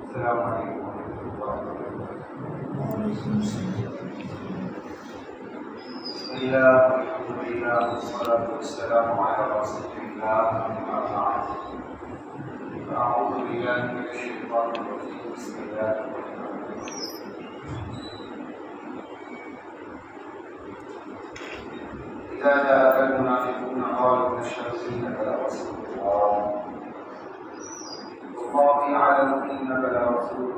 السلام علیکم ورحمۃ اللہ وبرکاتہ۔ بسم اللہ والحمد للہ والصلاۃ والسلام علی رسول اللہ، اما بعد، اعوذ باللہ من الشیطان الرجیم، بسم اللہ الرحمن الرحیم۔ اذا جاءك المنافقون قالوا نشهد انك لرسول الله والله يعلم انك لرسول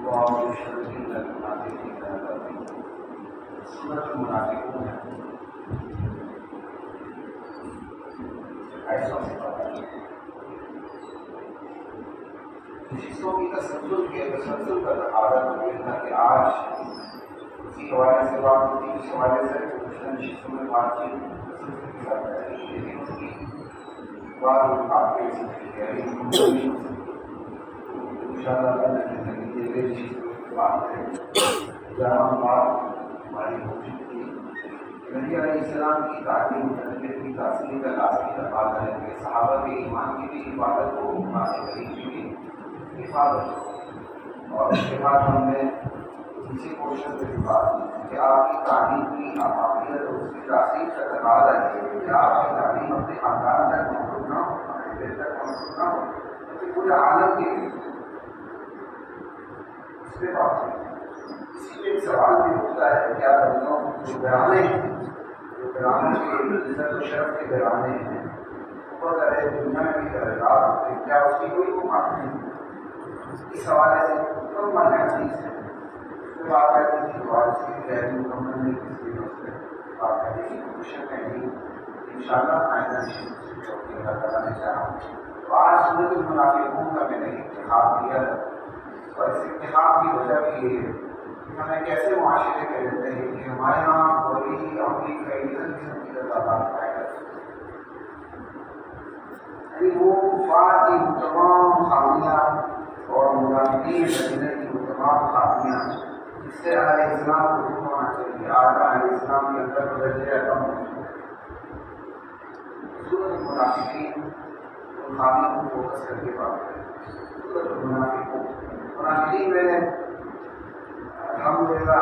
والله يشهد ان المنافقين لكاذبون۔ سورۃ المنافقون ہے، 250 چیزوں کی تسلسل کے تسلسل کا تقاضا تو یہ تھا کہ آج اسی حوالے سے بات ہوتی، اس حوالے سے نشستوں میں بات چیت تسلسل کے ساتھ رہے گی، لیکن اس کی بعض آپ کے گہری انشاءاللہ یہ چیز بات ہے جہاں بات ہماری ہو چکی ہے۔ نبی علیہ السلام کی تعلیم تربیت کی تاثیر کا لازمی تقاضا ہے کہ صحابہ کے ایمان کی بھی حفاظت ہو، قرآن کریم کی بھی حفاظت ہو، اور اس کے بعد ہم نے اسی کوشش سے بات کی کہ آپ کی تعلیم کی افادیت اور اس کی تاثیر کا تقاضا ہے کہ آپ کی تعلیم اپنے خاندان تک محدود نہ ہو، اپنے دل تک محدود نہ ہو، بلکہ پورے عالم کے لیے اس پہ بات ہے۔ اسی پہ ایک سوال بھی اٹھتا ہے کہ کیا بندوں جو گھرانے ہیں، جو گھرانے کے عزت و شرف کے گھرانے ہیں، بہت سارے دنیا میں بھی درجات ہوتے ہیں، کیا اس کی کوئی معاف نہیں؟ اس حوالے سے مکمل حدیث ہے، اس بات کرنے کی بات اس کی غیر مکمل نہیں، اس لیے اس پہ بات کرنے کی کوشش ہے نہیں، انشاءاللہ آئندہ اللہ تعالیٰ نے چاہا تو آج سورۃ المنافقون کا میں نے انتخاب کیا ہے، اور اس انتخاب کی وجہ بھی یہ ہے کہ ہمیں کیسے معاشرے میں رہتے ہیں کہ ہمارے یہاں بولی عملی خیریت قسم کی تعداد پائے جاتے ہیں، یعنی وہ کفار کی تمام خامیاں اور منافقین مدینہ کی وہ تمام خامیاں جس سے اہل اسلام کو دور ہونا چاہیے، آج اہل اسلام کے اندر درجہ کم موجود ہے۔ سورۃ المنافقین ان خامیوں کو فوکس کر کے بات کریں۔ سورۃ المنافقون، منافقین میں نے الحمدللہ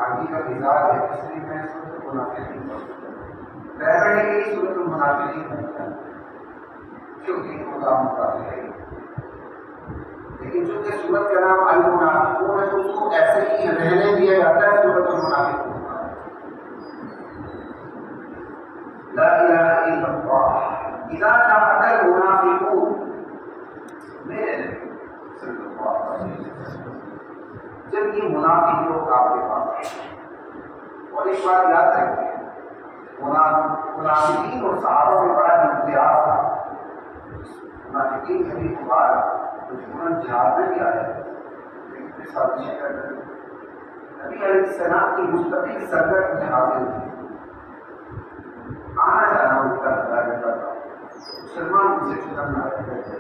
آگے کا مزاج ہے، اس لیے میں سورۃ المنافقین پڑھتا ہوں۔ پہلے کی سورۃ المنافقین بنتا ہے کیونکہ مقام مقابل ہے، لیکن چونکہ سورت کا نام المنافقون ہے تو اس کو ایسے ہی رہنے دیا جاتا ہے سورۃ المنافقون۔ لا الہ الا اللہ، اذا جاءک المنافقون، میرے صلی اللہ علیہ وسلم، جب یہ منافق لوگ آپ کے پاس آئے، اور ایک بات یاد رکھیں، منافقین اور صحابہ میں بڑا امتیاز تھا۔ منافقین کبھی کبھار دشمن جہاد میں بھی آئے، لیکن سازشیں کر رہے، نبی علیہ السلام کی مستقل سرگرد میں حاصل تھی، آنا جانا ان کا لگا رہتا تھا، مسلمان ان سے ختم نہ رہتے تھے۔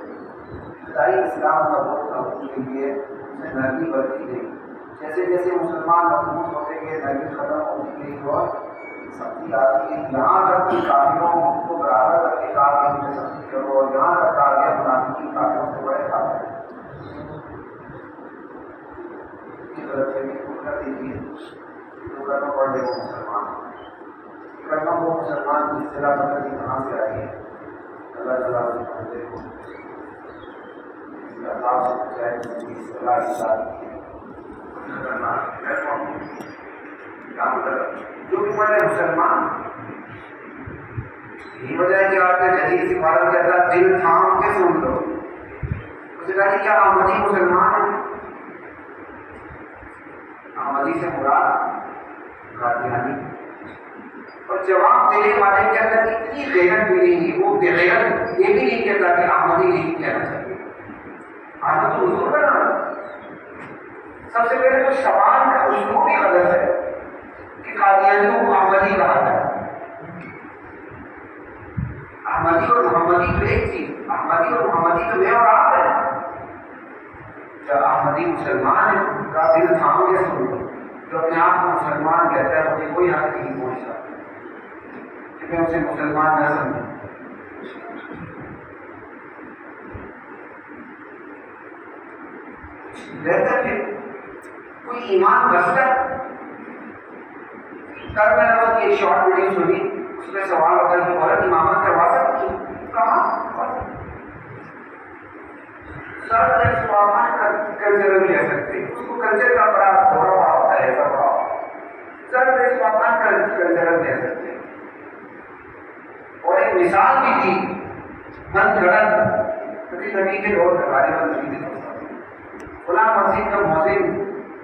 ابتدائی اسلام کا وقت تھا، ان کے لیے اسے نرمی برتی گئی، جیسے جیسے مسلمان مضبوط ہوتے گئے نرمی ختم ہوتی گئی اور سختی آتی گئی، یہاں تک کہ کافروں کو برابر کر کے کہا کہ ان میں سختی کرو، اور یہاں تک کہا گیا منافقین کافروں سے بڑے کافر ہیں، کی طرف سے بھی کر دیجیے تو کرنا پڑ جائے وہ مسلمان کرنا، وہ مسلمان کی اصطلاح پتہ نہیں کہاں سے آئی ہے، اللہ تعالیٰ کے بندے کو عذاب سے بچائے، اس کی اصطلاح اشارہ کی ہے کیا مطلب جو بھی پڑھے مسلمان، یہی وجہ ہے کہ آپ کے جدید سفارت کہتا ہے دل تھام کے سن لو، اسے کہا کہ کیا احمدی مسلمان ہے؟ احمدی سے مراد قادیانی، اور جواب دینے والے کے اندر اتنی غیرت ملے گی، وہ بغیرت یہ بھی نہیں کہتا کہ احمدی نہیں کہنا چاہیے، احمد تو حضور کا نام ہے۔ سب سے پہلے تو سوال کا اسلوب بھی غلط ہے کہ قادیانیوں کو احمدی کہا جائے۔ احمدی اور محمدی تو ایک چیز، احمدی اور محمدی تو میں اور آپ ہیں۔ جب احمدی مسلمان ہے کا دل تھام کے سن لو، جو اپنے آپ کو مسلمان کہتا ہے مجھے کوئی حق نہیں پہنچتا کہ میں اسے مسلمان نہ سمجھوں۔ بہتر ہے کوئی ایمان مسلک کل میں نے ایک شارٹ ویڈیو سنی، اس میں سوال ہوتا ہے کہ عورت امامت کروا سکتی ہے؟ کہاں سر کلچر نہیں لے سکتے، اس کو کلچر کا بڑا تھوڑا بڑا ہوتا ہے، ایسا بڑا سر کلچر لے سکتے۔ اور ایک مثال بھی تھی من گھڑت کبھی کبھی کے لوگ ہمارے مسجد فلاں مسجد کا مؤذن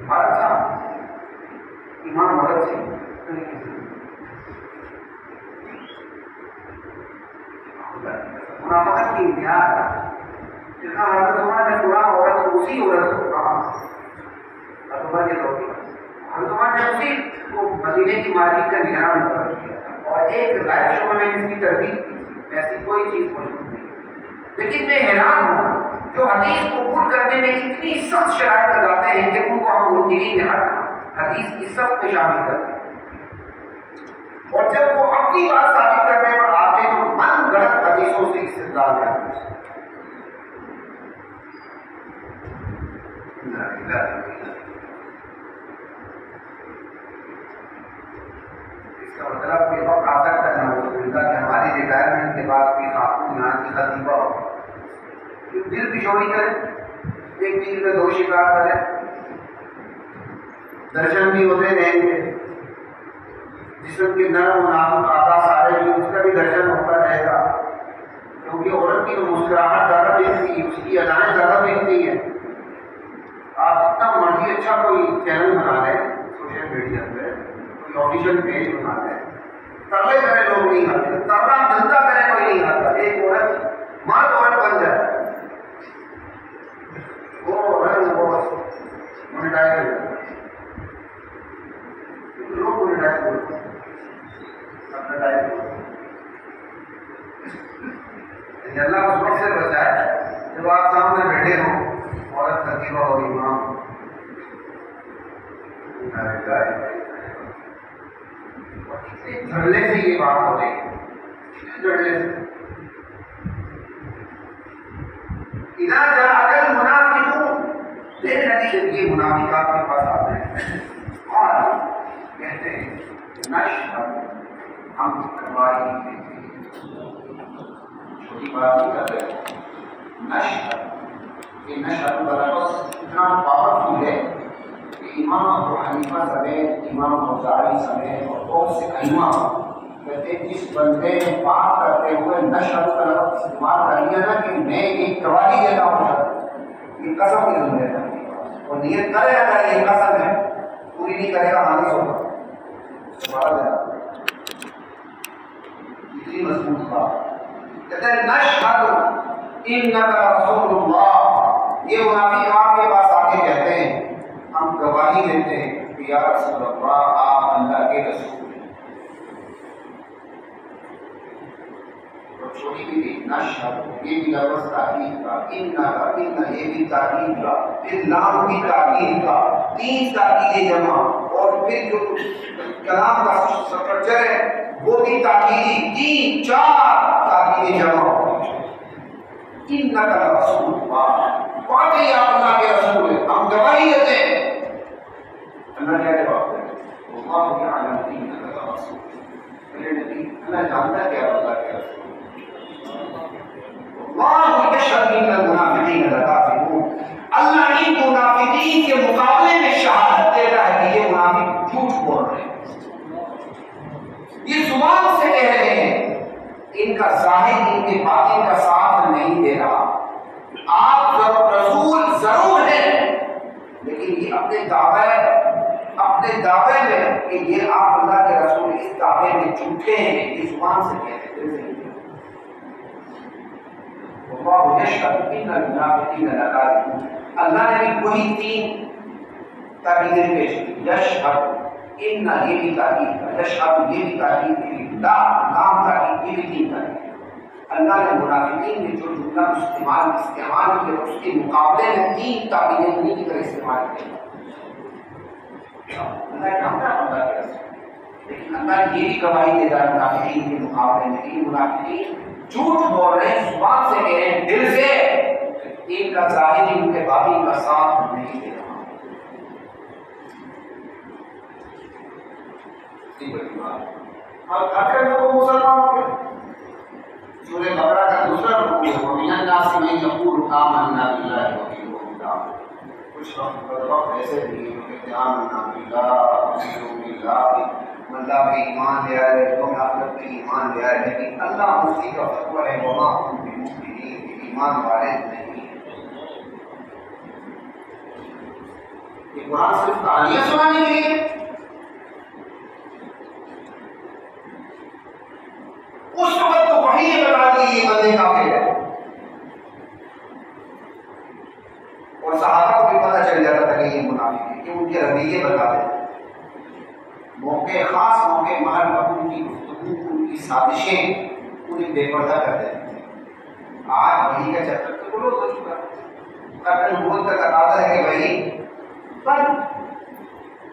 مرد تھا، امام مرد تھی، منافقت کی انتہا ہے۔ جتنا حضرت عمر نے فلاں عورت کو اسی عورت کو کہا، حضرت عمر کے دور میں حضرت عمر نے اسی کو مدینے کی مارکیٹ کا نگران مقرر کیا اور ایک لائف شو میں اس کی تردید کی، ایسی کوئی چیز موجود نہیں۔ لیکن میں حیران ہوں جو حدیث قبول کرنے میں اتنی سخت شرائط لگاتے ہیں کہ ان کو ہم منکرین حدیث کی سب میں شامل کرتے ہیں، اور جب وہ اپنی بات ثابت کرنے پر آتے ہیں تو من گھڑت حدیثوں سے استدلال کرتے ہیں۔ اس کا مطلب کوئی وقت آ سکتا ہے کہ ہماری ریٹائرمنٹ کے بعد کوئی خاتون یہاں کی خطیبہ ہو، دل پچھوڑی کرے، ایک دن میں 2 شکار کرے، درشن بھی ہوتے رہیں گے، جسم کے نرم و نازک اعضاء سارے بھی اس کا بھی درشن ہوتا رہے گا، کیونکہ عورت کی تو مسکراہٹ زیادہ دکھتی ہے، اس کی ادائیں زیادہ دکھتی ہیں۔ آپ جتنا مرضی اچھا کوئی چینل بنا لیں سوشل میڈیا پہ، کوئی آفیشیل پیج بنا لیں، ترلے کرے لوگ نہیں آتے، ترلا ملتا کرے کوئی نہیں آتا۔ ایک عورت مرد عورت بن جائے وہ مونیٹائز ہو جائے، لوگ مونیٹائز ہوتے ہیں، اللہ اس وقت سے بچائے جب آپ سامنے بیٹھے ہوں عورت خطیبہ اور امام، دھڑلے سے یہ بات ہو رہی ہے، دھڑلے سے اذا جاء المنافقون، یہ منافقات کے پاس آتے ہیں اور کہتے ہیں نشہد، ہم گواہی دیتے ہیں، چھوٹی بات نہیں کرتے، نشہد، یہ نشہد کا لفظ اتنا پاورفل ہے کہ امام ابو حنیفہ سمیت امام اوزاعی سمیت اور بہت سے ائمہ کہتے ہیں جس بندے نے بات کرتے ہوئے نشہد کا لفظ استعمال کر لیا نا کہ میں ایک گواہی دیتا ہوں، یہ قسم کی ضرورت ہے، اور نیت کرے گا یہ قسم ہے، پوری نہیں کرے گا حادث ہوگا، اتنی مضبوط بات۔ کہتے ہیں نشہد انک رسول اللہ، یہ منافق آپ کے پاس آ کے کہتے ہیں ہم گواہی دیتے ہیں کہ یا رسول اللہ آپ اللہ کے رسول ہیں۔ اور چھوٹی بھی نشہد، یہ بھی لفظ تاکید کا، ان یہ بھی تاکید کا، پھر لام بھی تاکید کا، 3 تاکید جمع، اور پھر جو کلام کا سٹرکچر ہے وہ بھی تاکیدی، 3 4 تاکید جمع۔ انک رسول اللہ، واقعی آپ اللہ کے رسول ہیں، ہم گواہی دیتے ہیں۔ اللہ کیا جواب ہے؟ اللہ یعلم انک رسول، میرے نبی اللہ جانتا ہے کہ آپ اللہ کے رسول ہیں۔ اللہ یشہد ان المنافقین لکاذبون، اللہ ان منافقین کے مقابلے میں شہادت دیتا ہے کہ یہ منافق جھوٹ بول رہے ہیں، یہ زبان سے کہہ رہے ہیں، ان کا ظاہر ان کے باطن کا ساتھ نہیں دے رہا۔ آپ رسول ضرور ہیں لیکن یہ اپنے دعوے میں کہ یہ آپ اللہ کے رسول، اس دعوے میں جھوٹے ہیں، یہ زبان سے کہتے ہیں۔ اللہ یشہد ان المنافقین لکاذبون، اللہ نے بھی وہی 3 تاکیدیں پیش کی، یشہد ان یہ بھی تاکید کا، یشہد یہ بھی تاکید کی، لام تاکید یہ بھی 3 تاکید۔ اللہ نے منافقین نے جو جملہ استعمال کیا اس کے مقابلے میں 3 تاکیدیں انہیں کی طرح استعمال کی۔ اللہ جانتا ہے اللہ کے رسول، لیکن اللہ یہ بھی گواہی دے رہا ہے منافقین کے مقابلے میں کہ منافقین جھوٹ بول رہے ہیں، زبان سے کہہ رہے ہیں، دل سے، ان ان کا ظاہری ان کے باطن کا ساتھ نہیں دے رہا. اور آخر میں وہ مسلمان ہو گیا. سورہ بقرہ کا دوسرا رکوع ہے وَمِنَ النَّاسِ مَن يَقُولُ آمَنَّا بِاللَّهِ وَبِالْيَوْمِ الْآخِرِ. کچھ وقت ایسے بھی ہیں کہ آمنا باللہ وباليوم الآخر، اللہ پہ ایمان لے آئے، یوم آخرت پہ ایمان لے آئے، لیکن اللہ مفتی کا فتویٰ ہے وما هم بمؤمنین، ایمان والے نہیں. یہ قرآن صرف کہانیاں سنانے کے لیے اس وقت تو وہی بتا دی یہ بندے کافر ہے، اور صحابہ کو بھی پتہ چل جاتا تھا کہ یہ منافق ہے، کہ ان کے رویے بتا دیتے. موقع خاص موقع محل پر ان کی گفتگو، ان کی سازشیں انہیں بے پردہ کر دیتے تھے. آج وہی کا چکر تو کلوز ہو چکا ہے. قتل نبوت کا تقاضا ہے کہ وہی پر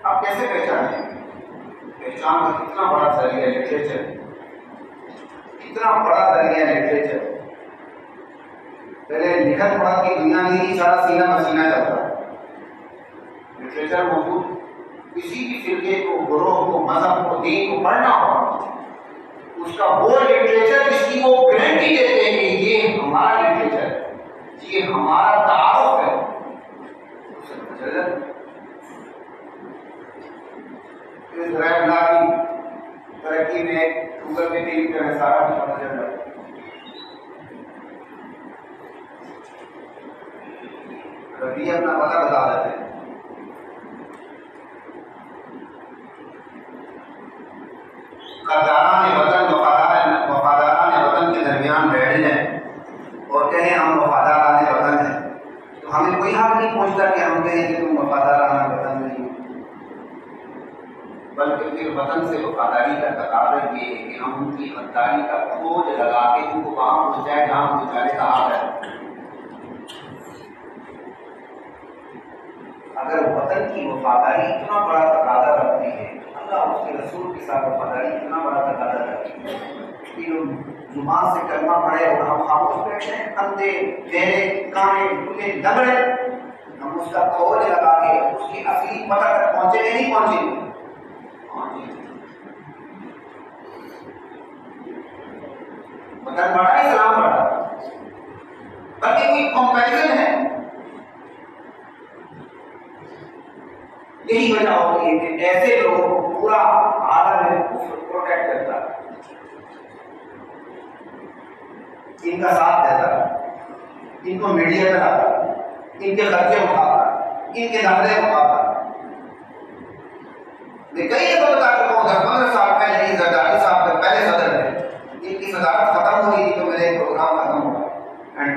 اب کیسے پہچانیں؟ پہچان کا کتنا بڑا ذریعہ لٹریچر، کتنا بڑا ذریعہ لٹریچر. پہلے لکھت پڑھت کی دنیا میں ہی سارا سینہ مسینہ چلتا ہے. لٹریچر موجود، کسی بھی فرقے کو، گروہ کو، مذہب کو، دین کو پڑھنا ہوگا، اس کا وہ لٹریچر جس کی وہ گارنٹی دیتے ہیں کہ یہ ہمارا لٹریچر ہے، یہ ہمارا تعارف ہے. ذرائع ابلاغ کی ترقی میں گوگل پہ کلک کریں سارا کچھ پتہ چل جاتا ہے. رویہ اپنا پتہ بتا دیتے ہیں. قداران وطن وفاداران وطن کے درمیان بیٹھ جائیں اور کہیں ہم وفاداران وطن ہیں، تو ہمیں کوئی حق نہیں پہنچتا کہ ہم کہیں کہ تم وفاداران وطن نہیں، بلکہ پھر وطن سے وفاداری کا تقاضا یہ ہے کہ ہم ان کی غداری کا کھوج لگا کے ان کو وہاں پہنچائے جہاں پہنچانے کا حق ہے. اگر وطن کی وفاداری اتنا بڑا تقاضا رکھتی ہے، اللہ اس کے رسول کے ساتھ وفاداری اتنا بڑا تقاضا رکھتی ہے کہ زبان سے کلمہ پڑھے اور ہم خاموش بیٹھے ہیں، اندھے بہرے کانے ٹوٹے لگڑے، ہم اس کا کھوج لگا کے اس کی اصلی پتہ تک پہنچے یا نہیں پہنچے. وطن بڑا اسلام بڑا، بلکہ کوئی کمپیریزن ہے. یہی وجہ ہوتی ہے کہ ایسے لوگوں کو پورا عالم پروٹیکٹ کرتا ہے، ان کا ساتھ دیتا ہے، ان کو میڈیا کراتا ہے، ان کے خرچے اٹھاتا ہے، ان کے دھندے اٹھاتا ہے. میں کئی دفعہ بتا چکا ہوں، 10-15 سال پہلے ہی زرداری صاحب کے پہلے صدر تھے، ان کی صدارت ختم ہو رہی تھی تو میرے ایک پروگرام ختم ہوا اینڈ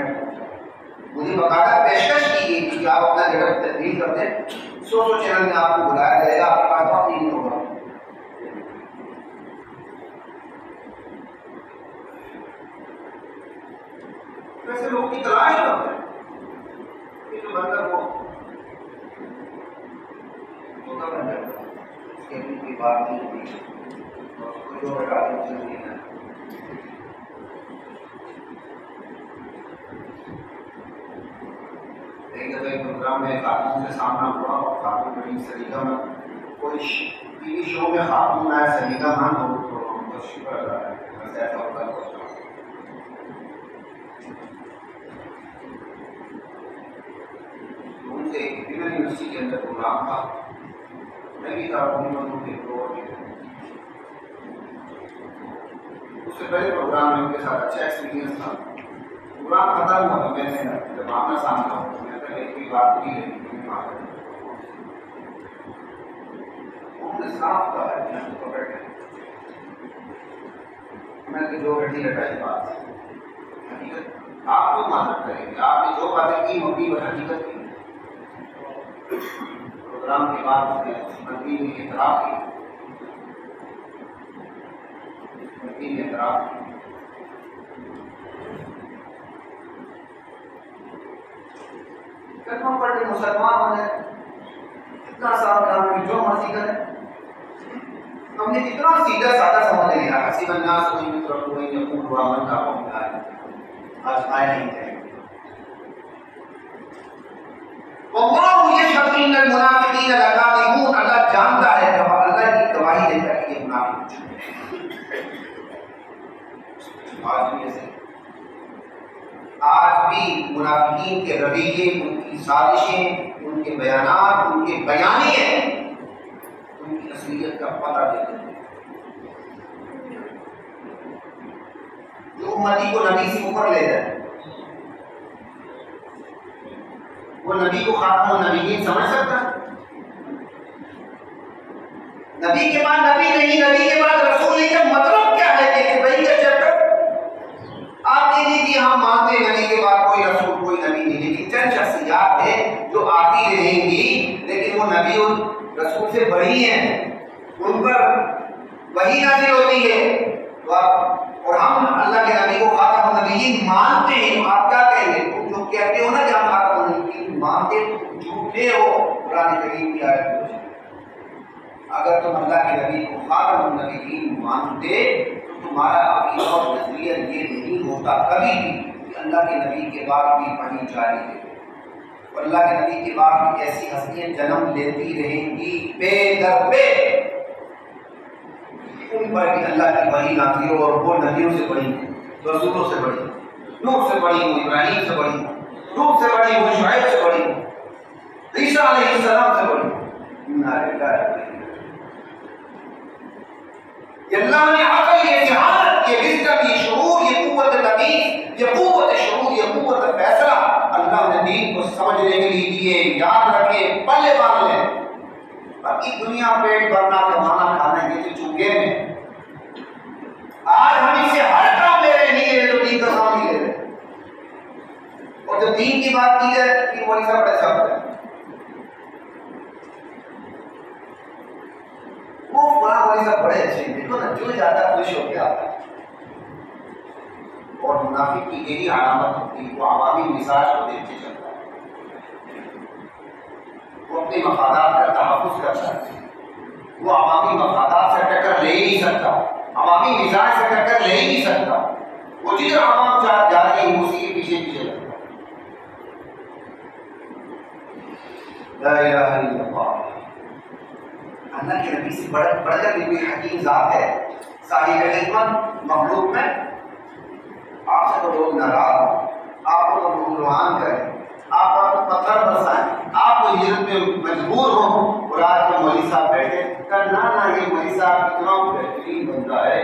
مجھے باقاعدہ پیشکش کی گئی کہ آپ اپنا جگہ تبدیل کر دیں، 100 چینل میں آپ کو بلایا جائے گا، آپ کے پاس وقت ہی نہیں ہوگا. ویسے لوگ کی تلاش کرتے ہیں کہ جو بندہ وہ ہوتا بن جائے گا، اس کے اپنی کوئی بات نہیں ہوتی اور اس کو جو بتا دیں نہیں ہے. ایک دفعہ ایک پروگرام میں خاتون سے سامنا ہوا اور خاتون بڑی سلیقہ مند، کوئی ٹی وی شو میں خاتون آیا سلیقہ مند ہو تو ہم کو شکر ادا ہے بس ایسا ہوتا ہے. ان سے ڈنر یونیورسٹی کے اندر پروگرام تھا، میں بھی تھا، اس سے پہلے پروگرام میں ان کے ساتھ اچھا ایکسپیرینس تھا. پروگرام ختم ہوا تو میں نے جب آمنا سامنا ہوا کوئی بات نہیں ہے انہوں نے صاف کہا ہے کہ بیٹھے میں نے جو گھٹی لٹائی بات حقیقت آپ کو معذرت کریں گے، آپ نے جو باتیں کی مبنی پر حقیقت کی. پروگرام کے بعد اس نے مندی میں اعتراف کی، مندی میں اعتراف کی. کلمہ پڑھ کے مسلمان ہونے اتنا آسان کام ہے، جو مرضی کریں. ہم نے کتنا سیدھا سادہ سمجھ لیا، حسب الناس ان یترکوا ان یقولوا آمنا وهم لا یفتنون، آج آئے نہیں تھے. بھی منافقین کے رویے، ان کی سازشیں، ان کے بیانات، ان کے بیانیے ان کی اصلیت کا پتہ دیتے ہیں۔ جو امتی کو نبی سے اوپر لے جائے وہ نبی کو خاتم النبیین سمجھ سکتا ہے؟ نبی کے بعد نبی نہیں، نبی کے بعد رسول نہیں کا مطلب کیا ہے؟ کہ بھائی کا چیپٹر آپ نے نہیں ہم مانتے نبی کے بعد کوئی رسول کوئی نبی نہیں، لیکن چند شخصیات ہیں جو آتی رہیں گی لیکن وہ نبی اور رسول سے بڑی ہیں، ان پر وحی نازل ہوتی ہے تو آپ اور ہم اللہ کے نبی کو خاتم النبیین مانتے ہیں، تو آپ کیا کہیں گے؟ تم جو کہتے ہو نا کہ ہم خاتم النبیین مانتے تو جھوٹے ہو۔ قرآن کریم کی آیت ہے، اگر تم اللہ کے نبی کو خاتم النبیین مانتے تو تمہارا عقیدہ اور نظریہ یہ نہیں ہوتا کبھی بھی کہ اللہ کے نبی کے بعد بھی وحی جاری ہے، اور اللہ کے نبی کے بعد بھی ایسی ہستیاں جنم لیتی رہیں گی بے در پہ، ان پر بھی اللہ کی وحی نازل ہو، اور وہ نبیوں سے بڑی ہیں، رسولوں سے بڑی ہیں، نوح سے بڑی ہوں، ابراہیم سے بڑی ہوں، لوط سے بڑی ہوں، شعیب سے بڑی ہوں، عیسیٰ علیہ السلام سے بڑی ہوں۔ اللہ نے عقل، یہ ذہانت، یہ وزڈم، یہ شعور، یہ قوت تمیز، یہ قوت شعور، یہ قوت فیصلہ اللہ نے دین کو سمجھنے کے لیے دیے۔ یاد رکھیں، پلے باندھ لیں، باقی دنیا پیٹ بھرنا کمانا کھانا یہ تو چونگے میں، آج ہم اس سے ہر کام لے رہے نہیں لے رہے تو دین کا کام نہیں لے رہے، اور جب دین کی بات کی جائے کہ وہ سب ایسا ہوتا ہے، وہ فلاں والی سب بڑے اچھے ہیں، دیکھو نا جو زیادہ خوش ہو کے آتا ہے، اور منافق کی یہی علامت ہوتی ہے، وہ عوامی مزاج کو دیکھ کے چلتا ہے، وہ اپنے مفادات کا تحفظ کرتا ہے، وہ عوامی مفادات سے ٹکر لے ہی نہیں سکتا، عوامی مزاج سے ٹکر لے ہی نہیں سکتا، وہ جدھر عوام جا رہی ہے اسی کے پیچھے پیچھے لگتا ہے۔ لا الہ الا اللہ، اللہ کے نبی سے بڑھ کر بھی کوئی حکیم ذات ہے، صاحب حکمت مخلوق میں؟ آپ سے تو لوگ ناراض ہوں، آپ کو تو لوگ روحان کریں، آپ پر تو پتھر برسائیں، آپ کو ہجرت میں مجبور ہوں، اور آج کے مولوی صاحب بیٹھے نہ یہ مولوی صاحب اتنا بہترین بندہ ہے،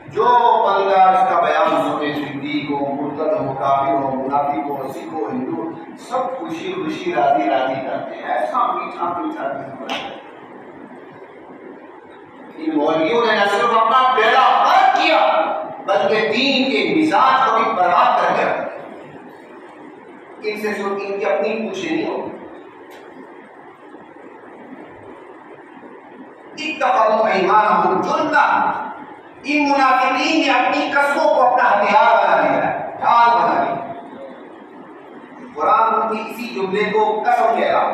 جو بندہ اس کا بیان سنے، صدیق ہو، مرتد ہو، کافر ہو، منافق ہو، سکھ ہو، ہندو، سب خوشی خوشی راضی راضی کرتے ہیں، ایسا میٹھا میٹھا دن ہے۔ ان مولویوں نے نہ صرف اپنا بیڑا غرق کیا بلکہ دین کے مزاج کو بھی برباد کر دیا۔ ان سے ان کی اپنی پوچھیں نہیں ہوگی۔ اتخذوا ایمانهم جنہ، ان منافقین نے اپنی قسموں کو اپنا ہتھیار بنا لیا ہے، ڈھال بنا لی۔ قرآن ان کی اسی جملے کو قسم کہہ رہا،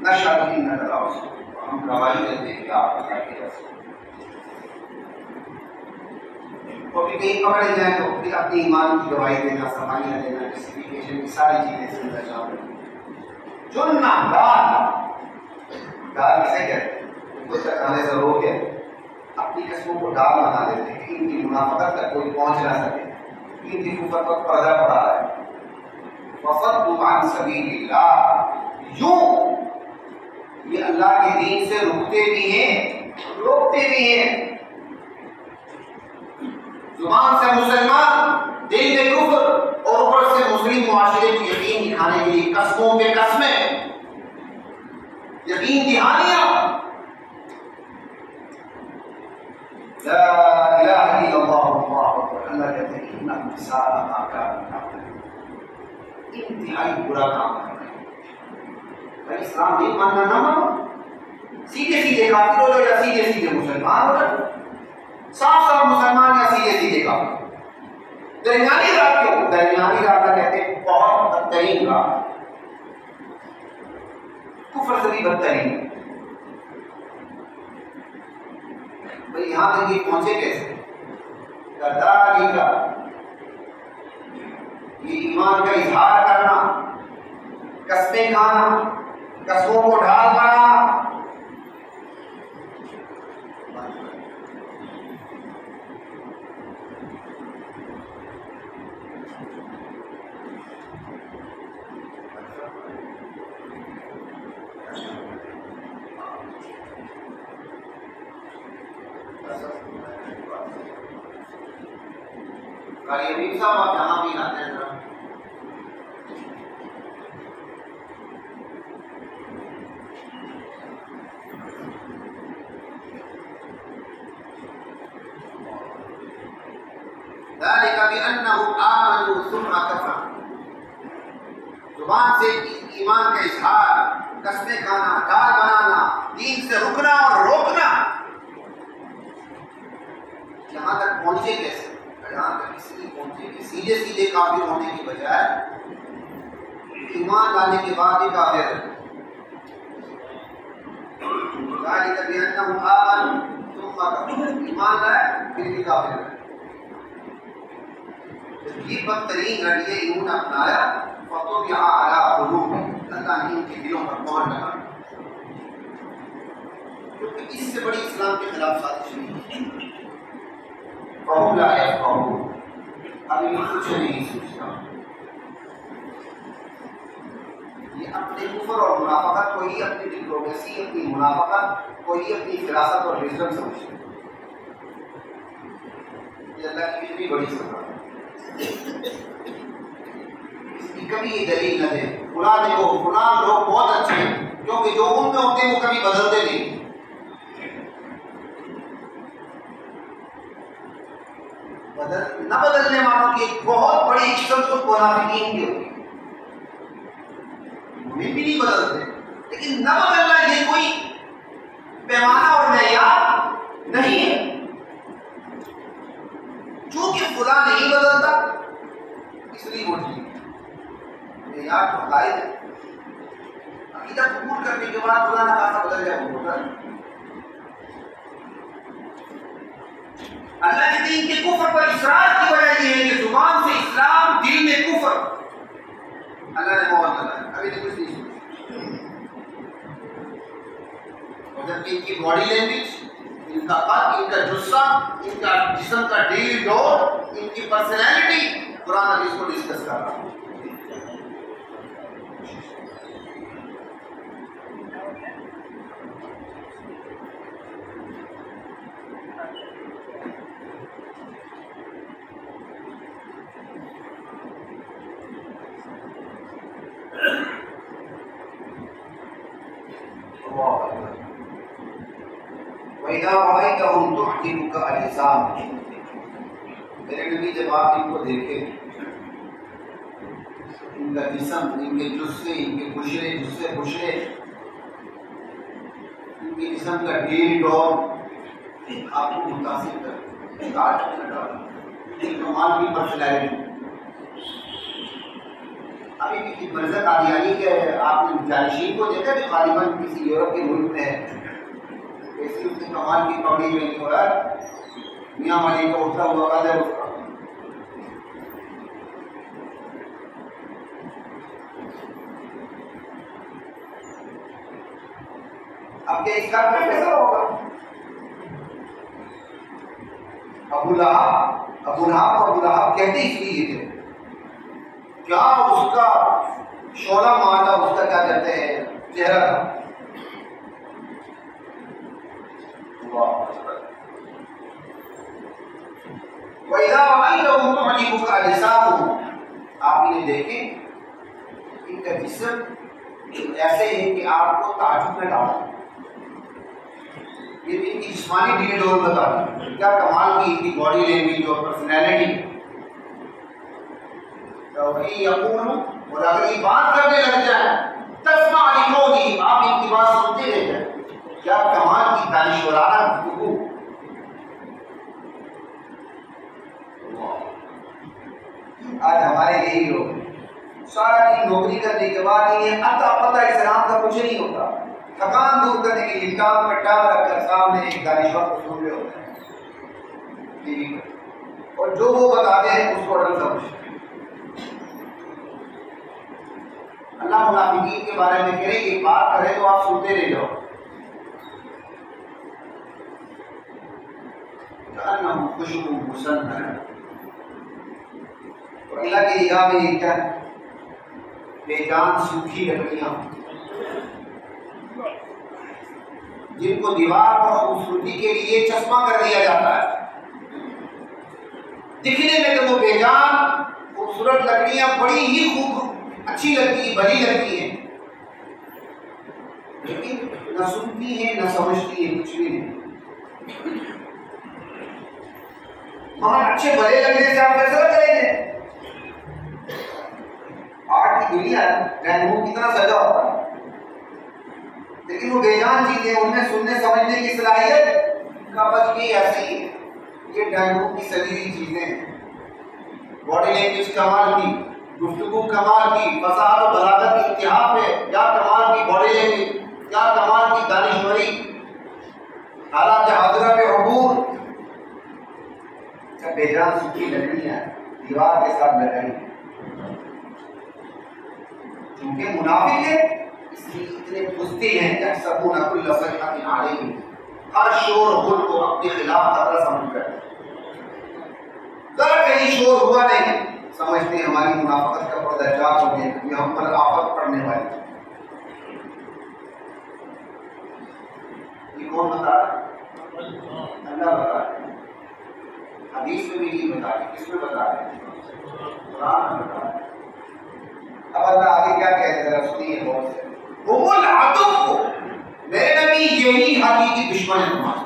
نشہد انک لرسول، ہم گواہی دیتے ہیں کہ آپ اللہ کے رسول، اور پھر کہیں پکڑے جائیں تو پھر اپنی ایمان کی گواہی دینا، سماعیہ دینا، جسٹیفیکیشن کی ساری چیزیں سے اندر شامل۔ جنہ ڈال کسے کہتے ہیں؟ کوئی کھانے سے رو کے اپنی قسموں کو ڈال بنا دیتے ہیں کہ ان کی منافقت تک کوئی پہنچ نہ سکے، ان کی کفر پر پردہ پڑا ہے۔ وصدوا عن سبیل اللہ، یوں یہ اللہ کے دین سے رکتے بھی ہیں روکتے بھی ہیں۔ زبان سے مسلمان، دل میں کفر، اور اوپر سے مسلم معاشرے کو یقین دکھانے کے لیے قسموں پہ قسمیں، یقین دہانیاں۔ لا الہ الا اللہ اللہ اکبر، اللہ کہتے ہیں انہم ساء ما کانوا یعملون، انتہائی برا کام کر رہے ہیں۔ بھائی اسلام نہیں ماننا نہ مانو، سیدھے سیدھے کافر ہو جاؤ یا سیدھے سیدھے مسلمان ہو جاؤ، صاف صاف مسلمان یا سیدھے سیدھے کافر۔ درمیانی راہ کیوں؟ درمیانی راہ کا کہتے ہیں بہت بدترین راہ، کفر سے بھی بدترین۔ بھئی یہاں تک یہ پہنچے کیسے؟ غداری کا، یہ ایمان کا اظہار کرنا، قسمیں کھانا، قسموں کو ڈھال بنانا۔ صاحب آپ جہاں بھی آتے ہیں ذرا ذلك بأنهم آمنوا ثم كفروا. زبان سے ایمان کا اظہار، قسمیں کھانا، ڈال بنانا، دین سے رکنا اور روکنا، یہاں تک پہنچے کیسے؟ یہاں تک اس لیے پہنچے کہ سیدھے سیدھے کافر ہونے کی بجائے ایمان لانے کے بعد ہی کافر ہے. ذلك بأنهم آمنوا ثم كفروا. ایمان لائے پھر بھی کافر ہے. یہ بدترین رویہ انہوں نے اپنایا. فَطُبِعَ عَلَىٰ قُلُوبِهِمْ. اللہ نے ان کے دلوں پر مہر لگا. کیونکہ اس سے بڑی اسلام کے خلاف سازش نہیں. فَهُمْ لَا يَفْقَهُونَ. اب یہ کچھ نہیں سوچتا. یہ اپنے کفر اور منافقت کو ہی اپنی ڈپلومیسی، اپنی منافقت کو ہی اپنی فراست اور وزڈم سمجھتے ہیں. یہ اللہ کی کتنی بڑی سزا ہے. اس کی کبھی یہ دلیل نہ دے فلاں دیکھو فلاں لوگ بہت اچھے ہیں، کیونکہ جو ان میں ہوتے ہیں وہ کبھی بدلتے نہیں. نہ بدلنے والوں کی ایک بہت بڑی قسم خود منافقین کی ہوتی ہے. مومن بھی نہیں بدلتے، لیکن نہ بدلنا یہ کوئی پیمانہ اور معیار نہیں ہے. چونکہ فلاں نہیں بدلتا اس لیے وہ ٹھیک ہے. معیار تو قائد ہے. عقیدہ قبول کرنے کے بعد فلاں نہ خاصا بدل جائے وہ ہوتا ہے. اللہ کے دین کے کفر پر اصرار کی وجہ یہ ہے کہ زبان سے اسلام، دل میں کفر. اللہ نے موت لگایا. ابھی تک کچھ نہیں سوچا. اور جب ان کی باڈی لینگویج، ان کا قد، ان کا جسم، ان کا جسم کا ڈیل ڈور، ان کی پرسنالٹی قرآن حدیث کو ڈسکس کر رہا ہے. وَإِذَا رَأَيْتَهُمْ تُعْجِبُكَ أَجْسَامُهُمْ. میرے نبی جب آپ ان کو دیکھیں، ان کا جسم، ان کے جسے، ان کے بشرے، ان کے جسم کا ڈیل ڈور آپ کو متاثر کرے. کمال کی پرسنالٹی. ابھی کسی مرزا قادیانی کے آپ نے جانشین کو دیکھا جو غالباً کسی یورپ کے ملک میں ہے، ایسی اس کی کمال کی پگڑی میں نہیں ہو رہا ہے. میاں مالی کا اٹھتا ہوا قد ہے اس کا. اب کیا اس کا کیسا ہوگا؟ ابو لہب کہتے اس لیے تھے کیا اس کا شعلہ مارنا، اس کا کیا کہتے ہیں چہرہ تھا. وَإِذَا رَأَيْتَهُمْ تُعْجِبُكَ أَجْسَامُهُمْ. آپ انہیں دیکھیں ان کا جسم ایسے ہے کہ آپ کو تعجب میں ڈالیں. یہ ان کی جسمانی ڈیل ڈور بتا دیں کیا کمال کی ان کی باڈی لینگویج اور پرسنالٹی. اور اگر یہ بات کرنے لگ جائے تسمع لقولہم، آپ ان کی بات سنتے رہ جائیں. کیا کمال کی دانشورانہ گفتگو. آج ہمارے یہی لوگ سارا دن نوکری کرنے کے بعد انہیں اتا پتہ اسلام کا کچھ نہیں ہوتا. تھکان دور کرنے کے لیے ٹانگ پر ٹانگ رکھ کر سامنے ایک دانشور کو سن رہے ہوتے ہیں ٹی وی پر، اور جو وہ بتاتے ہیں اس کو اٹل سمجھتے ہیں. اللہ منافقین کے بارے میں کہے کہ بات کرے تو آپ سنتے رہ جاؤ. کأنہم خشب مسندہ. اور اللہ کی نگاہ میں ایک بے جان سوکھی لکڑیاں جن کو دیوار پر خوبصورتی کے لیے چشمہ کر دیا جاتا ہے. دکھنے میں تو وہ بے جان خوبصورت لکڑیاں بڑی ہی خوب اچھی لگتی ہیں، بڑی لگتی ہیں، لیکن نہ سنتی ہیں نہ سمجھتی ہیں، کچھ بھی نہیں۔ مگر اچھے بڑے لگنے سے آپ فیصلہ کریں گے؟ آرٹ کی دنیا رینبو کتنا سجا ہوتا ہے، لیکن وہ بے جان چیزیں ان میں سننے سمجھنے کی صلاحیت کا بس یہ ایسی ہے، یہ ڈینگو کی سجی ہوئی چیزیں ہیں۔ باڈی لینگویج کمال کی، گفتگو کمال کی، فصاحت و بلاغت کی انتہا پہ، کیا کمال کی باڈی لینگویج، کیا کمال کی دانشوری، حالات حاضرہ پہ عبور، جب بے جان سکی لکڑی ہے دیوار کے ساتھ لگائی، چونکہ منافق ہے اس لیے اتنے پھستے ہیں کہ سبون کل صیحۃ علیہم، ہر شور غل کو اپنے خلاف خطرہ سمجھ کر، ذرا کہیں شور ہوا نہیں سمجھتے ہیں ہماری منافقت کا پردہ چاک ہو گیا، یہ ہم پر آفت پڑنے والی۔ یہ کون بتا رہا ہے؟ اللہ بتا رہا ہے، حدیث میں بھی نہیں بتا رہے، کس میں بتا رہے ہیں؟ قرآن میں بتا رہے ہیں۔ اب اللہ آگے کیا کہتے ہیں ذرا سنیے غور سے، ہم العدو، میرے نبی یہی حقیقی دشمن ہے تمہارے،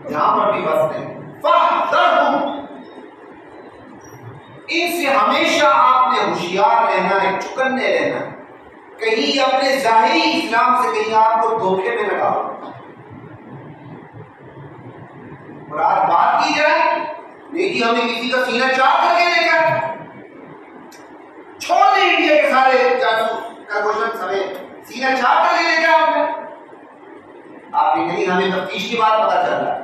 جہاں پر بھی بستے ہیں، فاحذرہم، ان سے ہمیشہ آپ نے ہوشیار رہنا ہے، چکنے رہنا ہے، کہیں اپنے ظاہری اسلام سے کہیں آپ کو دھوکے میں لگا۔ اور آج بات کی جائے نہیں ہمیں کسی کا سینہ چاک کر کے لے جائے، چھوڑ دیں انڈیا کے سارے جاسوس کارپوریشن سمیت، سینہ چاک کر کے لے جائے آپ نے، آپ نے نہیں ہمیں تفتیش کی بات پتہ چل رہا ہے،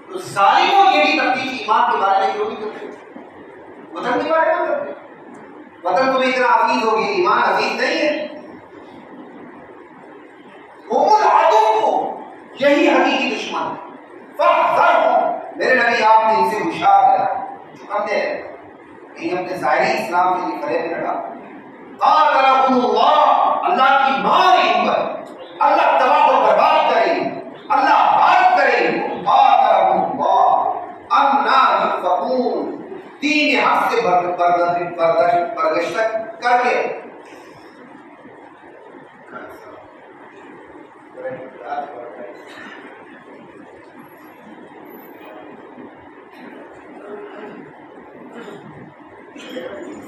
تو ظالموں یہ بھی تفتیش ایمان کے بارے میں کیوں نہیں کرتے؟ وطن کے بارے میں کرتے، وطن تمہیں اتنا عزیز ہوگی، ایمان عزیز نہیں ہے۔ ہم العدو، یہی حقیقی دشمن ہے، فاحذرہم، میرے نبی آپ نے ان سے ہوشیار رہا، چکنے رہے، کہیں اپنے ظاہری اسلام کے لیے کھڑے میں لگا۔ قاتلہم اللہ، اللہ کی مار ان پر، اللہ تباہ و برباد کرے، اللہ ہلاک کرے، قاتلہم اللہ انا یؤفکون، دین حق سے برگشت کر کے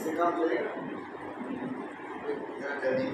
سے کام چلے گا جلدی۔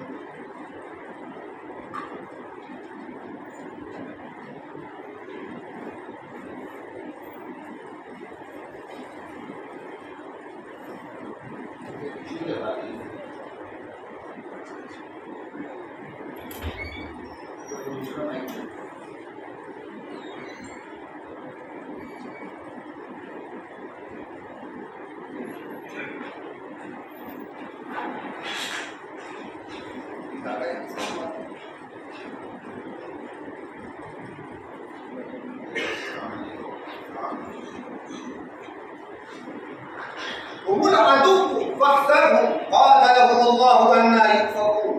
هم العدو فاحذرهم قاتلهم الله انا يؤفكون،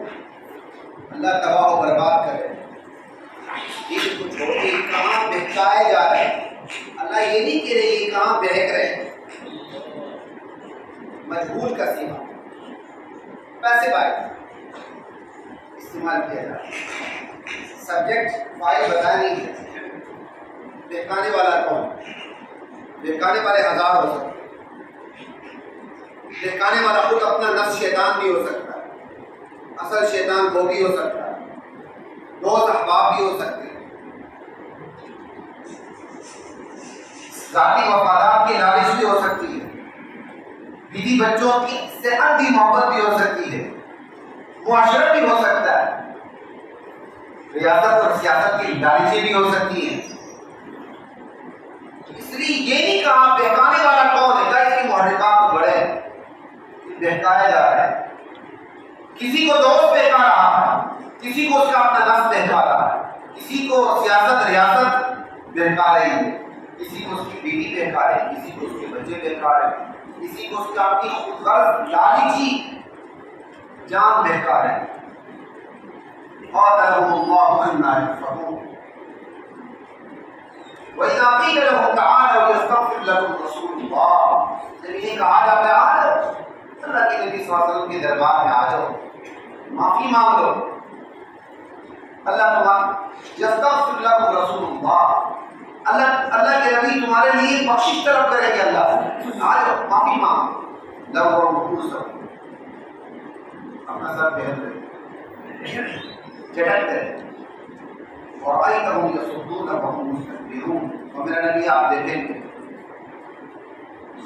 اللہ تباہ و برباد کرے، ان کو چھوڑ کے کہاں بہکائے جا رہے ہیں، اللہ یہ نہیں کہہ رہے یہ کہاں بہک رہے ہیں، مجبور کا سیما پیسے بائے استعمال کیا جا رہا ہے، سبجیکٹ فائل بتانی ہے، بہکانے والا کون، بہکانے والے ہزار ہو سکتے، بہکانے والا خود اپنا نفس شیطان بھی ہو سکتا ہے، اصل شیطان وہ بھی ہو سکتا ہے، دوست احباب بھی ہو سکتے ہیں، ذاتی مفادات کی لالچ بھی ہو سکتی ہے، بیوی بچوں کی صحت بھی محبت بھی ہو سکتی ہے، معاشرت بھی ہو سکتا ہے، ریاست اور سیاست کی لالچیں بھی ہو سکتی ہیں۔ اس لیے یہ نہیں کہا بہکانے والا کون ہے، کیا اس کی محرکات تو بڑے ہیں، بہکایا جا رہا ہے، کسی کو دوست بہکا رہا ہے، کسی کو اس کا اپنا نفس بہکا رہا ہے، کسی کو سیاست ریاست بہکا رہی ہے، کسی کو اس کی بیوی بہکا رہی ہے، کسی کو اس کے بچے بہکا رہے ہیں، کسی کو اس کا اپنی خود غرض لالچی جان بہکا رہے ہیں۔ قاتلہم اللہ انا یؤفکون، وَإِذَا قِيلَ لَهُمْ تَعَالَوْا يَسْتَغْفِرْ لَكُمْ رَسُولُ اللَّهِ، جب انہیں کہا جاتا ہے آ جاؤ اللہ کے نبی صلی اللہ علیہ وسلم کے دربار میں آ جاؤ، معافی مانگ لو، اللہ تمہارا یستغفر لکم رسول اللہ، اللہ کے نبی تمہارے لیے بخشش طلب کریں گے اللہ سے، آ جاؤ معافی مانگو، لو رکوع سب اپنا سر پہن لے چٹک کرے، وَرَأَيْتَهُمْ يَصُدُّونَ وَهُمْ مُسْتَكْبِرُونَ، اور میرا نبی آپ دیکھیں گے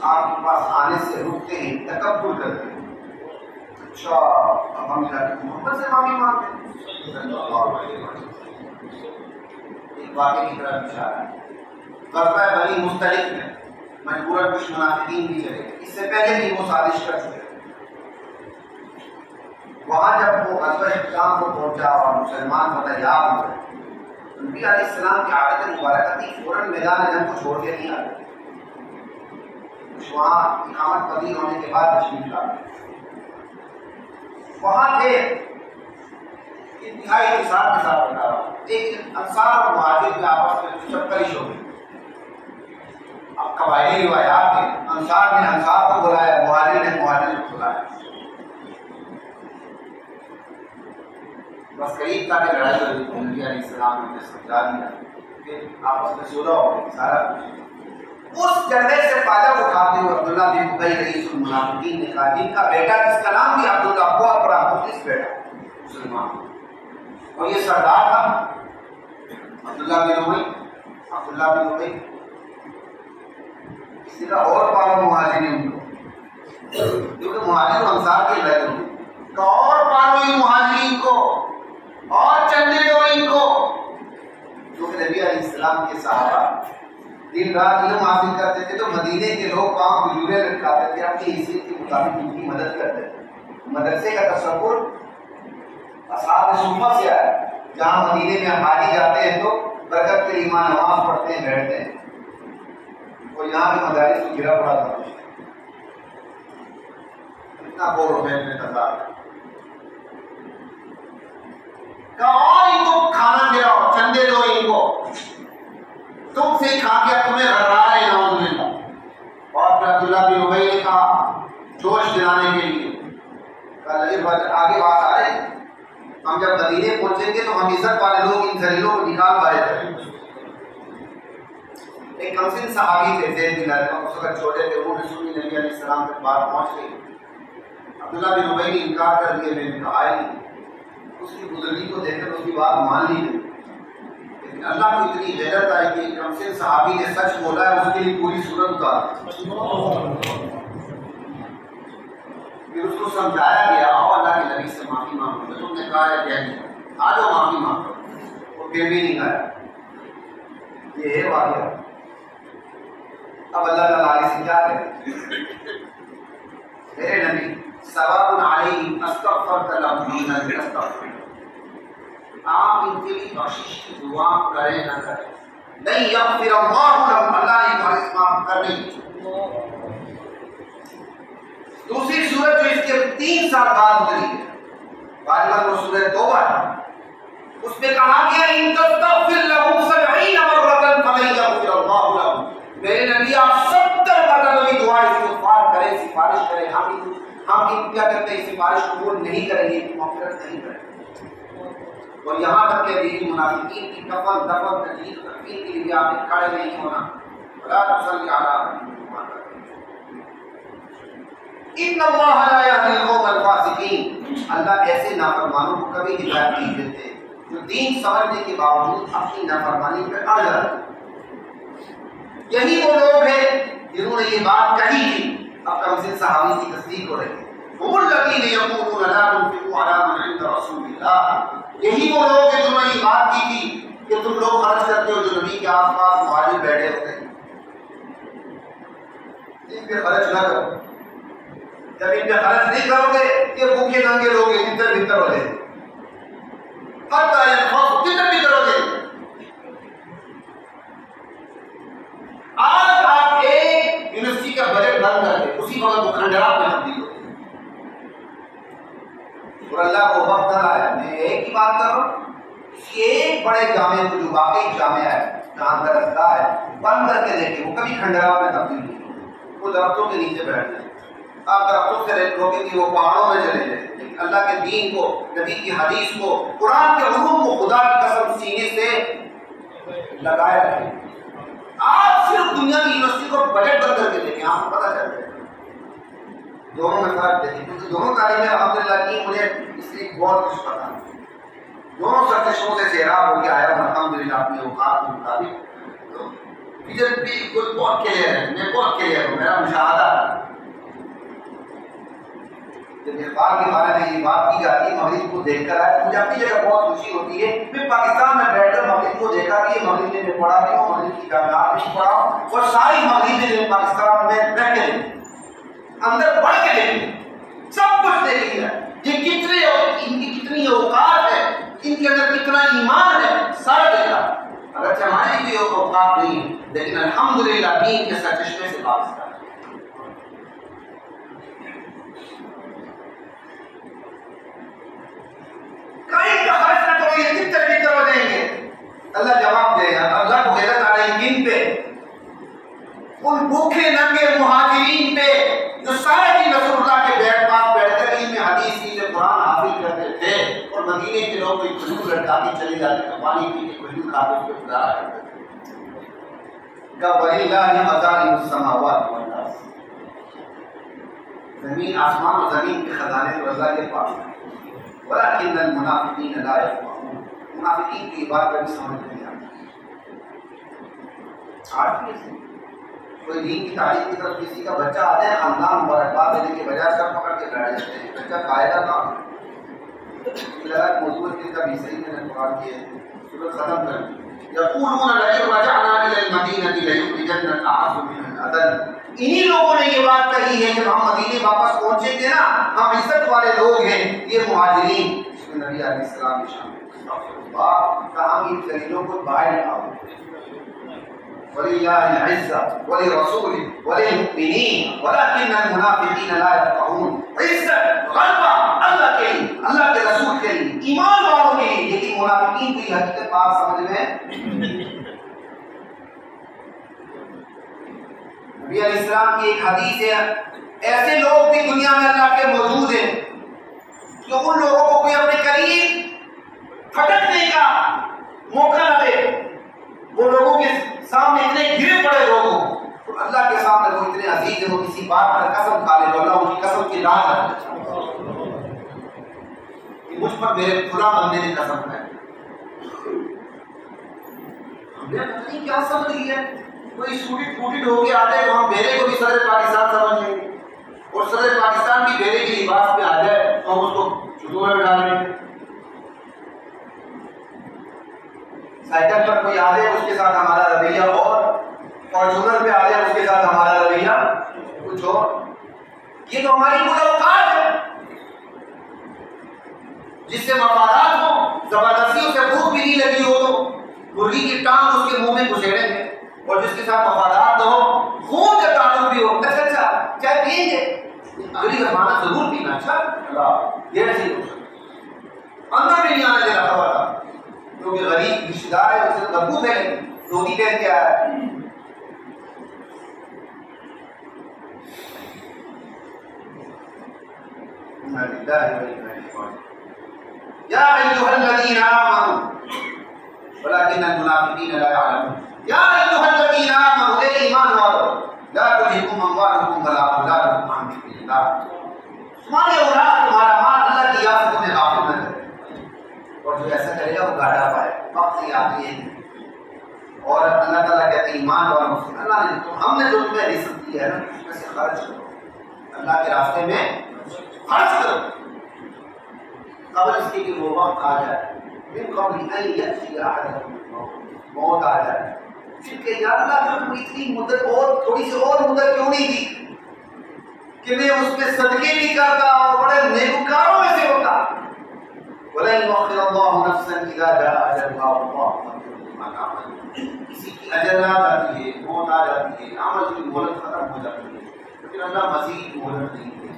آپ کے پاس آنے سے رکتے ہیں، تکبر کرتے ہیں، اچھا اب ہم محمد سے معافی مانگتے ہیں صلی اللہ علیہ وسلم۔ ایک واقعے کی طرف اشارہ ہے، غزوہ بنی مستلق میں مجبوراً کچھ منافقین بھی چلے گئے، اس سے پہلے بھی وہ سازش کر چکے، وہاں جب وہ غزوہ شام کو پہنچا اور مسلمان فتح یاب ہوئے، نبی علیہ السلام کی عادت مبارکہ تھی فوراً میدان جنگ کو چھوڑ کے نہیں آتے، کچھ وہاں اقامت پذیر ہونے کے بعد تشریف لاتے، وہاں تھے انتہائی احتساب کے ساتھ بتا رہا ہوں، ایک انصار اور مہاجر میں آپس میں کچھ چپکلش ہو گئی، اب قبائلی روایات میں انصار نے انصار کو بلایا، مہاجر نے مہاجر کو بلایا، بس قریب تھا کہ لڑائی ہو رہی تھی، نبی علیہ السلام نے انہیں سمجھا دیا کہ آپس میں صلح ہو گئی سارا کچھ۔ اس جھگڑے سے فائدہ اٹھاتے ہوئے عبداللہ بن ابی رئیس المنافقین نے کہا جن کا بیٹا جس کا نام بھی عبداللہ ہوا بڑا مخلص بیٹا مسلمان، اور یہ سردار تھا عبداللہ بن ابی، کسی کا اور پالو مہاجرین کو، کیونکہ مہاجر و انصار کے لڑے ہوئے، تو اور پالو ان مہاجرین کو اور چندے دو ان کو، کیونکہ نبی علیہ السلام کے صحابہ دن رات علم حاصل کرتے تھے تو مدینے کے لوگ وہاں کھجوریں لٹکاتے تھے، اپنی حیثیت کے مطابق ان کی مدد کرتے تھے۔ مدرسے کا تصور اصحاب صوفہ سے آیا، جہاں مدینے میں حاجی جاتے ہیں تو برکت کے لیے نماز پڑھتے ہیں بیٹھتے ہیں، اور یہاں کے مدارس کو گرا پڑا تھا، اتنا بور ہو گئے تضاد، اور ان کو کھانا کھلاؤ، چندے دو ان کو، تم سے کھا کے تمہیں غرار ہے نعوذ باللہ۔ اور پھر عبداللہ بن ابی نے کہا جوش دلانے کے لیے، آگے بات آ رہی، ہم جب مدینے پہنچیں گے تو ہم عزت والے لوگ ان زلیلوں کو نکال پائے تھے۔ ایک کمسن صحابی تھے زید بن ارقم، اس وقت چھوٹے تھے، وہ بھی سنی نبی علیہ السلام تک بات پہنچ گئی، عبداللہ بن ابی نے انکار کر دیا، میں نے کہا آئے نہیں، اس کی بزرگی کو دیکھ کر اس کی بات مان لی گئی، لیکن اللہ کو اتنی غیرت آئی کہ کمسن صحابی نے سچ بولا ہے، اس کے لیے پوری صورت اتار، پھر اس کو سمجھایا گیا آؤ اللہ کے نبی سے معافی مانگو، تم نے کہا ہے کہہ دیا آ جاؤ معافی مانگو، وہ پھر بھی نہیں آیا۔ یہ ہے واقعہ۔ اب اللہ تعالیٰ آگے سے کیا کہے، میرے نبی سواء علیہم استغفرت لہم ام لم تستغفر، آپ ان کے لیے بخشش کی دعا کریں نہ کریں، نہیں یغفر اللہ لہم، اللہ نے تمہاری معاف کر نہیں۔ دوسری سورت جو اس کے 3 سال بعد اتری ہے، غالباً وہ سورۃ توبہ ہے، اس میں کہا گیا ان تستغفر لہم 70 مرۃ فلن یغفر اللہ لہم، میرے نبی آپ 70 مرتبہ بھی دعا استغفار کریں، سفارش کریں، ہم کیا کرتے ہیں سفارش قبول نہیں کریں گے، مغفرت نہیں کریں گے۔ اور یہاں تک کہ دین منافقین کی کفن دفن تجدید تکفیر کے لیے آپ نے کھڑے نہیں ہونا، ولا تصلی علی ان اللہ لا یہدی القوم الفاسقین، اللہ ایسے نافرمانوں کو کبھی ہدایت نہیں دیتے جو دین سمجھنے کے باوجود اپنی نافرمانی پہ اڑ جاتے ہیں۔ یہی وہ لوگ ہیں جنہوں نے یہ بات کہی تھی، اب کمسن صحابی کی تصدیق ہو رہی ہے، هم الذین یقولون لا تنفقوا علی من عند رسول اللہ، یہی وہ لوگ ہیں جنہوں نے یہ بات کی تھی کہ تم لوگ خرچ کرتے ہو جو نبی کے آس پاس مہاجر بیٹھے ہوتے ہیں، ان پہ خرچ نہ کرو، جب ان پہ خرچ نہیں کرو گے یہ بھوکے ننگے لوگ ہیں، بھتر بھتر ہو جائے حتی ينفقوا، بھتر بھتر ہو جائے۔ آج آپ ایک یونیورسٹی کا بجٹ بند کر دیں، اسی وقت وہ کھنڈرات میں تبدیل ہوتے ہیں، اور اللہ کو وقت نہ آیا، میں ایک ہی بات کر رہا ہوں کسی ایک بڑے جامع کو جو واقعی جامع ہے جہاں درختگاہ ہے بند کر کے دیکھیں، وہ کبھی کھنڈرات میں تبدیل نہیں ہوگا، وہ درختوں کے نیچے بیٹھتے ہیں۔ آپ درختوں سے روکیں کہ وہ پہاڑوں میں چلے جائیں، لیکن اللہ کے دین کو، نبی کی حدیث کو، قرآن کے علوم کو خدا کی قسم سینے سے لگائے رکھیں۔ آپ صرف دنیا کی یونیورسٹی کو بجٹ بند کر کے دیکھیں، آپ کو پتہ چل جائے گا دونوں میں فرق دیکھیں، کیونکہ دونوں تعلیمیں الحمدللہ کی مجھے اس لیے بہت کچھ پتا ہے، دونوں سرکشوں سے سیراب ہو کے آیا ہوں الحمدللہ اپنی اوقات کے مطابق۔ تو فیچر بالکل بہت کلیئر ہے، میں بہت کلیئر ہوں، میرا مشاہدہ ہے۔ جب اقبال کے بارے میں یہ بات کی جاتی ہے مغرب کو دیکھ کر آئے، مجھے اپنی جگہ بہت خوشی ہوتی ہے، میں پاکستان میں بیٹھ کر مغرب کو دیکھا کہ یہ مغرب میں پڑھا رہی ہوں، مغرب کی جامعات میں پڑھا ہوں، اور ساری مغرب میں پاکستان میں رہ کے اندر بڑھ کے دیکھیں، سب کچھ دیکھ لیا، یہ کتنے ان کی کتنی اوقات ہے، ان کے اندر کتنا ایمان ہے، سارا دیکھا۔ اگرچہ ہماری بھی اوقات نہیں ہے، لیکن الحمدللہ دین کے سرچشمے سے پاکستان کہیں کا خرچ نہ کرو، یہ کتنے فکر ہو جائیں گے، اللہ جواب دے گا۔ اللہ کو غیرت آ رہی کن پہ؟ ان بھوکے ننگے مہاجرین پہ جو سارے دن رسول اللہ کے بیٹھ پاس بیٹھ کر علم حدیث کی قرآن حاصل کرتے تھے، اور مدینے کے لوگ کوئی کھجور لٹکا کے چلے جاتے تھے، پانی پی کے کھجور کھا کے اس پہ گزارا کرتے تھے۔ وَلِلَّهِ مَخَازِنُ السَّمَاوَاتِ وَالْأَرْضِ، زمین آسمان و زمین کے خزانے تو اللہ کے پاس ہیں، وَلَكِنَّ الْمُنَافِقِينَ لَا يَفْقَهُونَ، منافقین کی بات کبھی سمجھ نہیں آتی۔ آج بھی کوئی دین کی تعلیم کی طرف کسی کا بچہ آ جائے، خاندان مبارکباد دینے کے بجائے سر پکڑ کے بیٹھ جاتے ہیں، بچہ قاعدہ کام ہے۔ موضوع کا بھی صحیح میں نے قرآن کی صورت ختم کر دی۔ یقولون لئن رجعنا الى المدینہ لیخرجن الاعز منها الاذل، انہی لوگوں نے یہ بات کہی ہے کہ ہم مدینے واپس پہنچیں گے نا، ہم عزت والے لوگ ہیں، یہ مہاجرین، اس میں نبی علیہ السلام کی شان کہا ہم ان دلیلوں کو باہر نکالو۔ وَلِلَّهِ الْعِزَّةُ وَلِرَسُولِهِ وَلِلْمُؤْمِنِينَ وَلَكِنَّ الْمُنَافِقِينَ لَا يَفْقَهُونَ، عزت غلبہ اللہ کے لیے، اللہ کے رسول کے لیے، ایمان والوں کے لیے، لیکن منافقین کی حقیقت بات سمجھ میں نبی علیہ السلام کی ایک حدیث ہے، ایسے لوگ بھی دنیا میں اللہ کے موجود ہیں کہ ان لوگوں کو کوئی اپنے قریب پھٹکنے کا موقع نہ دے، وہ لوگوں کے سامنے اتنے گرے پڑے لوگوں، تو اللہ کے سامنے وہ اتنے عزیز ہیں، وہ کسی بات پر قسم کھا لے تو اللہ ان کی قسم کی لاج رکھے، مجھ پر میرے کھلا بندے نے قسم کھائی۔ ہم نے پتہ نہیں کیا سمجھ لیا، کوئی سوٹی ہو کے آتے تو ہم بیرے کو بھی صدر پاکستان سمجھ لیں گے، اور صدر پاکستان بھی بیرے کے لباس میں آ جائے تو ہم اس کو جوتوں میں بٹھا لیں گے۔ سائیکل پر کوئی آ جائے اس کے ساتھ ہمارا رویہ اور فارچونر پہ آ جائے اس کے ساتھ ہمارا رویہ کچھ اور۔ یہ تو ہماری کوئی اوقات ہے، جس سے مفادات ہو، زبردستی اسے بھوک بھی نہیں لگی ہو تو مرغی کی ٹانگ اس کے منہ میں گھسیڑیں گے، اور جس کے ساتھ مفادات نہ ہو، خون کا تعلق بھی ہو، اچھا چائے پیئیں گے، اگلی دفعہ ضرور پینا، اچھا دیر سے ہو سکتا اندر بھی نہیں آنے دے رہا تھا، کیونکہ غریب رشتہ دار ہے، اسے بدبو پھیلے، دھوتی پہن کے آیا ہے۔ یا ایھا الذین آمنوا ولکن المنافقین لا یعلمون، یا ایھا الذین آمنوا، اے ایمان والو، لا تلہکم اموالکم ولا اولادکم عن ذکر اللہ، تمہاری اولاد تمہارا مال اللہ کی یاد سے تمہیں غافل نہ کرے، اور جو ایسا کرے گا وہ گھاٹا پائے، وقت سے آتی ہے۔ اور اللہ تعالیٰ کہتے ہیں ایمان والوں سے، اللہ نے ہم نے جو تمہیں رزق دی ہے نا اس میں سے خرچ کرو، اللہ کے راستے میں خرچ کرو، قبل اس کے کہ وہ وقت آ جائے، من قبل ان یأتی احدکم الموت، موت آ جائے، پھر کہ یا اللہ تم اتنی مدت اور تھوڑی سی اور مدت کیوں نہیں دی کہ میں اس میں صدقے بھی کرتا اور بڑے نیکوکاروں میں سے ہوتا۔ وَلَن يُؤَخِّرَ اللَّهُ نَفْسًا إِذَا جَاءَ أَجَلُهَا وَاللَّهُ خَبِيرٌ بِمَا تَعْمَلُونَ، کسی کی اجل آ جاتی ہے، موت آ جاتی ہے، عمل کی مہلت ختم ہو جاتی ہے، پھر اللہ مزید مہلت نہیں دیتے۔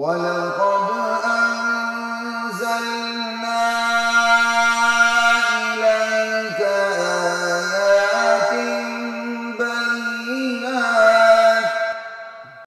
ولقد أنزلنا